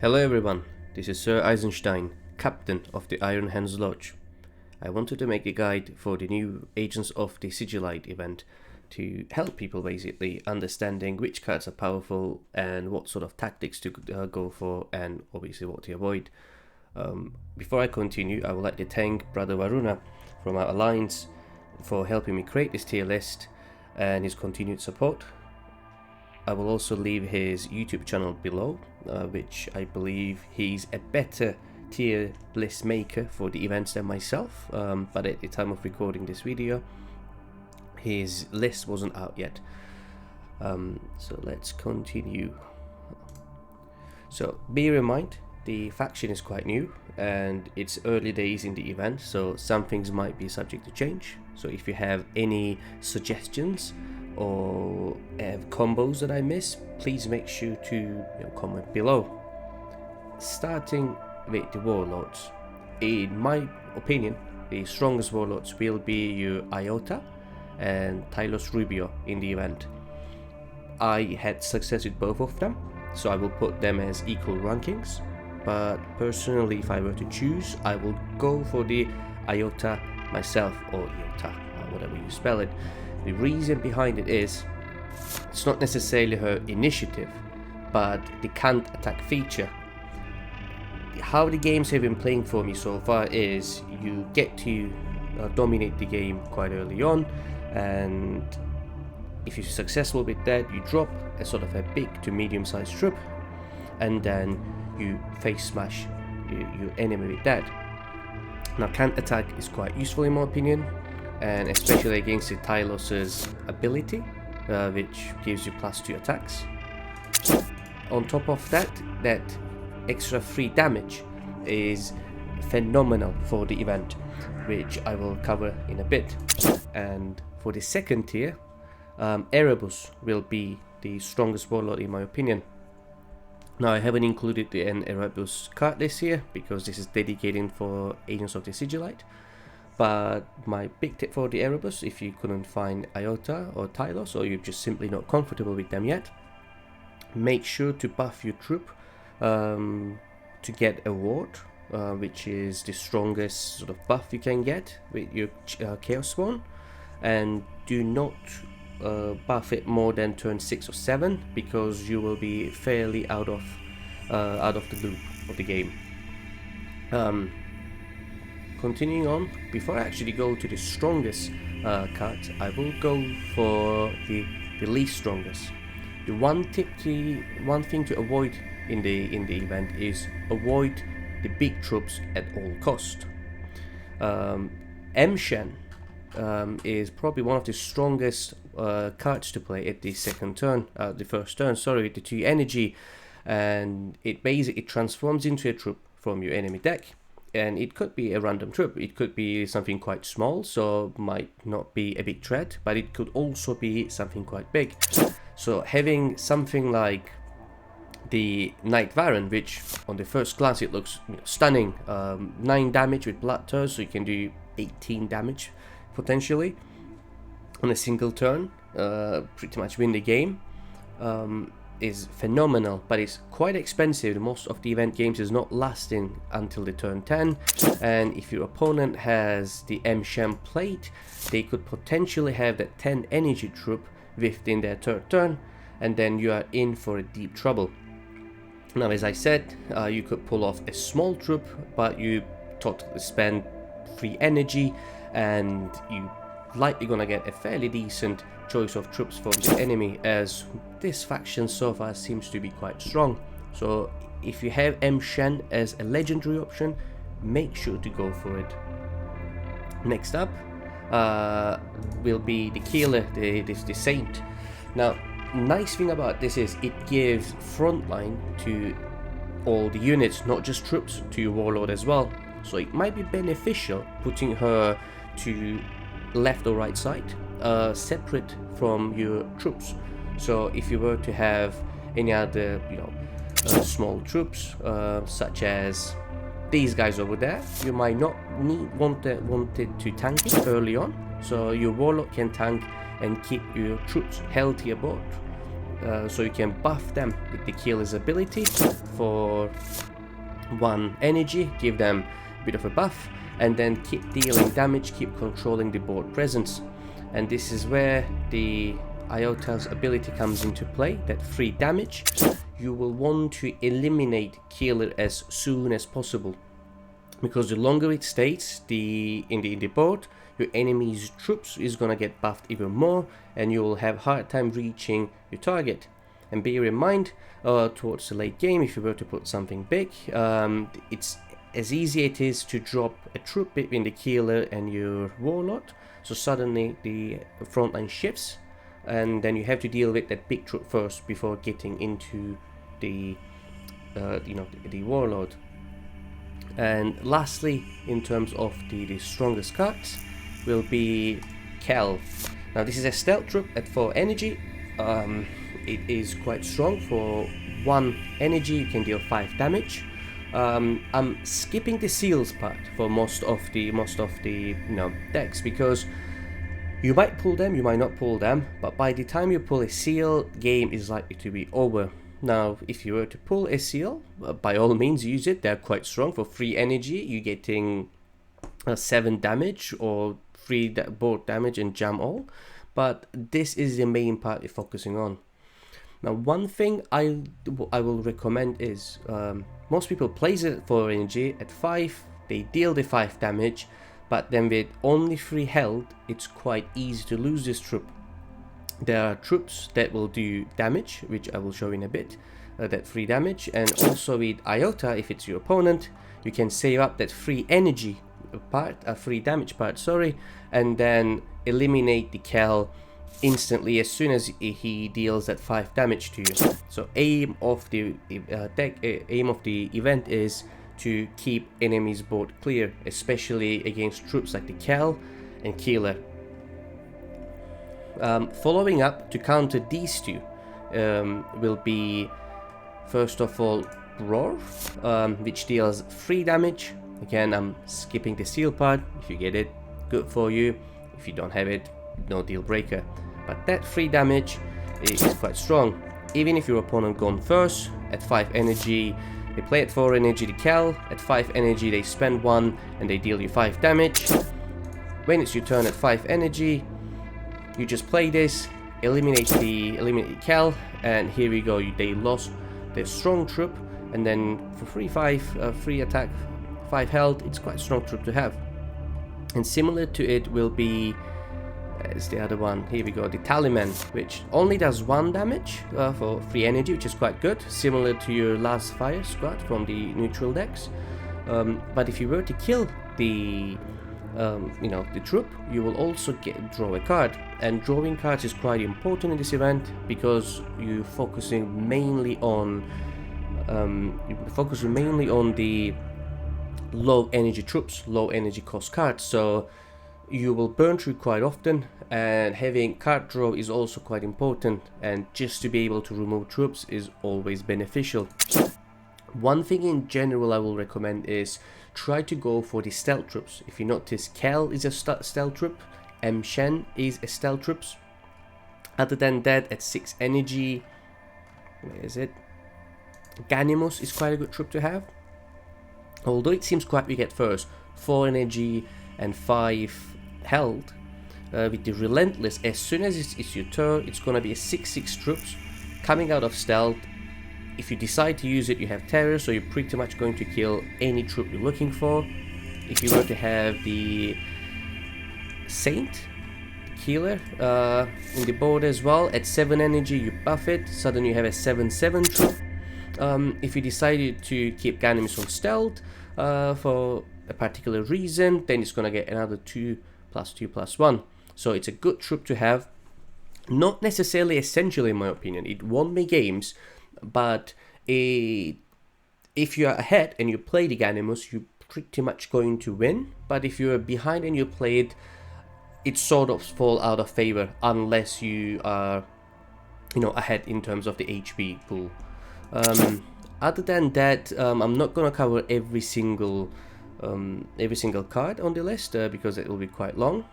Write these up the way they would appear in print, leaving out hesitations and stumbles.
Hello everyone, this is Sir Eisenstein, Captain of the Iron Hands Lodge. I wanted to make a guide for the new Agents of the Sigillite event to help people basically understanding which cards are powerful and what sort of tactics to go for and obviously what to avoid. Before I continue, I would like to thank Brother Varuna from our alliance for helping me create this tier list and his continued support. I will also leave his YouTube channel below, which I believe he's a better tier list maker for the events than myself, but at the time of recording this video his list wasn't out yet. So let's continue. So bear in mind the faction is quite new and it's early days in the event, so some things might be subject to change. So if you have any suggestions or have combos that I miss, please make sure to comment below. Starting with the Warlords, in my opinion the strongest Warlords will be your AotS and Tylos Rubio in the event. I had success with both of them, so I will put them as equal rankings, but personally if I were to choose I will go for the AotS myself, or Iota, whatever you spell it. The reason behind it is, it's not necessarily her initiative, but the can't attack feature. How the games have been playing for me so far is you get to dominate the game quite early on, and if you're successful with that, you drop a sort of a big to medium sized troop, and then you face smash your enemy with that. Now can't attack is quite useful in my opinion, and especially against the Tylos's ability, which gives you +2 attacks. On top of that, that extra free damage is phenomenal for the event, which I will cover in a bit. And for the second tier, Erebus will be the strongest warlord in my opinion. Now I haven't included an Erebus card this year because this is dedicated for Agents of the Sigillite. But my big tip for the Erebus, if you couldn't find AotS or Tylos, or you're just simply not comfortable with them yet, make sure to buff your troop to get a ward, which is the strongest sort of buff you can get with your Chaos Spawn, and do not buff it more than turn 6 or 7 because you will be fairly out of the loop of the game. Continuing on, before I actually go to the strongest cards, I will go for the least strongest. The one thing to avoid in the event is avoid the big troops at all cost. M-Shen is probably one of the strongest cards to play at the first turn, with the 2 energy, and it basically transforms into a troop from your enemy deck. And it could be a random troop, it could be something quite small, so might not be a big threat, but it could also be something quite big. So having something like the Knight Varun, which on the first glance it looks stunning, 9 damage with Blood Thirst, so you can do 18 damage potentially on a single turn, pretty much win the game, is phenomenal, but it's quite expensive. Most of the event games is not lasting until the turn 10, and if your opponent has the M-Shen plate, they could potentially have that 10 energy troop within their third turn, and then you are in for a deep trouble. Now as I said, you could pull off a small troop, but you totally spend free energy and you likely gonna get a fairly decent choice of troops from the enemy, as this faction so far seems to be quite strong. So if you have M-Shen as a legendary option, make sure to go for it. Next up will be the Killer, the Saint. Now nice thing about this is it gives frontline to all the units, not just troops, to your Warlord as well. So it might be beneficial putting her to left or right side, separate from your troops. So if you were to have any other small troops, such as these guys over there, you might not wanted to tank it early on, so your Warlock can tank and keep your troops healthy aboard. so you can buff them with the killer's ability for 1 energy, give them a bit of a buff, and then keep dealing damage, keep controlling the board presence. And this is where the AotS ability comes into play, that free damage. You will want to eliminate killer as soon as possible, because the longer it stays in the board, your enemy's troops is gonna get buffed even more, and you will have hard time reaching your target. And bear in mind, towards the late game, if you were to put something big, it's as easy it is to drop a troop between the killer and your warlord, so suddenly the front line shifts, and then you have to deal with that big troop first before getting into the the warlord. And lastly, in terms of the strongest cards, will be Kel. Now this is a stealth troop at 4 energy. It is quite strong. For 1 energy you can deal 5 damage. I'm skipping the seals part for most of the decks, because you might pull them, you might not pull them, but by the time you pull a seal, game is likely to be over. Now if you were to pull a seal, by all means use it. They're quite strong. For 3 energy you're getting 7 damage or 3 board damage and jam all, but this is the main part you're focusing on. Now one thing I will recommend is, most people place it at 4 energy at 5, they deal the 5 damage, but then with only 3 health it's quite easy to lose this troop. There are troops that will do damage, which I will show in a bit, that 3 damage, and also with Iota, if it's your opponent, you can save up that 3 energy part, 3 damage part, sorry, and then eliminate the Kel instantly as soon as he deals that 5 damage to you. So aim of the event is to keep enemies board clear, especially against troops like the Kel and Keeler. Following up to counter these two will be, first of all, Roar, which deals 3 damage. Again, I'm skipping the seal part. If you get it, good for you. If you don't have it, no deal breaker. But that 3 damage is quite strong. Even if your opponent gone first at 5 energy, they play at 4 energy the Kel, at 5 energy they spend 1 and they deal you 5 damage. When it's your turn at 5 energy, you just play this, eliminate the Kel, and here we go. They lost their strong troop, and then for 3 attack, 5 health, it's quite a strong troop to have. And similar to it will be, is the other one, here we go, the Talisman, which only does 1 damage for 3 energy, which is quite good, similar to your last fire squad from the neutral decks. But if you were to kill the the troop, you will also draw a card, and drawing cards is quite important in this event, because you're focusing mainly on the low energy troops, low energy cost cards, so you will burn through quite often, and having card draw is also quite important, and just to be able to remove troops is always beneficial. One thing in general I will recommend is try to go for the stealth troops. If you notice, Kel is a stealth troop, Shen is a stealth troop. Other than that, at 6 energy, where is it? Ganimus is quite a good troop to have, although it seems quite weak at first. 4 energy and 5 health. With the Relentless, as soon as it's your turn, it's gonna be a 6/6 troops coming out of stealth. If you decide to use it, you have terror, so you're pretty much going to kill any troop you're looking for. If you were to have the Saint Healer in the board as well, at 7 energy you buff it, suddenly you have a 7/7 troop. If you decided to keep Ganimus on stealth for a particular reason, then it's gonna get another 2+2+1. So it's a good troop to have. Not necessarily essential in my opinion. It won me games, but if you are ahead and you play the Ganimus, you're pretty much going to win. But if you're behind and you play it, it sort of fall out of favor unless you are, ahead in terms of the HP pool. Other than that, I'm not gonna cover every single card on the list because it will be quite long.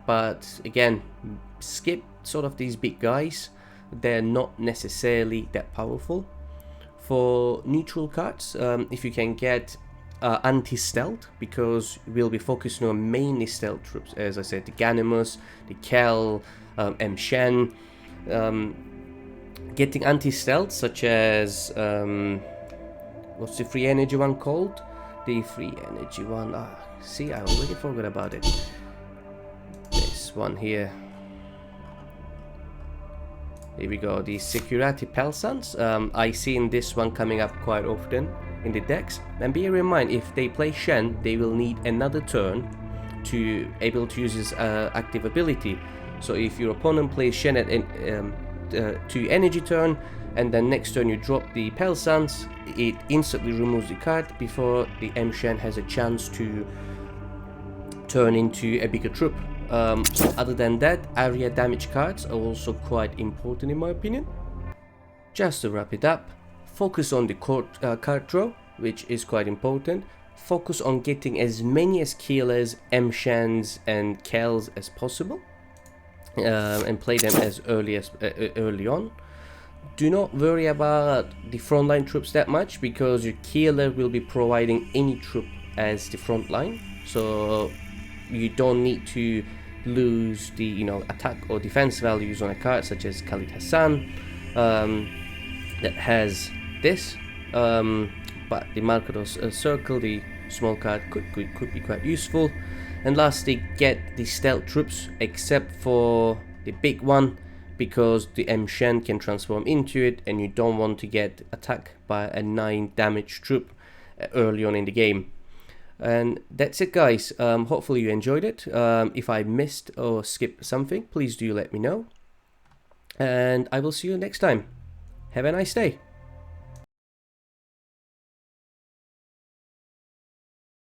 But again, skip sort of these big guys. they're not necessarily that powerful. For neutral cards, if you can get anti-stealth, because we'll be focusing on mainly stealth troops, as I said, the Ganymus, the Kel, M-Shen. Getting anti-stealth, such as what's the free energy one called? The free energy one, see, I already forgot about it. This one here. Here we go, the Security Pelsans. I seen this one coming up quite often in the decks. And bear in mind, if they play Shen, they will need another turn to able to use his active ability. So if your opponent plays Shen at 2 energy turn, and then next turn you drop the Pelsans, it instantly removes the card before the M-Shen has a chance to turn into a bigger troop. Other than that, area damage cards are also quite important in my opinion. Just to wrap it up, focus on the card draw, which is quite important. Focus on getting as many as Killers, M-Shens and Kels as possible, and play them as early on. Do not worry about the frontline troops that much, because your Killer will be providing any troop as the front line, so you don't need to lose the attack or defense values on a card such as Khalid Hassan that has this, but the Marketer's Circle, the small card, could be quite useful. And lastly, get the stealth troops except for the big one, because the M-Shen can transform into it and you don't want to get attacked by a 9 damage troop early on in the game. And that's it, guys. Hopefully you enjoyed it. If I missed or skipped something, please do let me know, and I will see you next time. Have a nice day.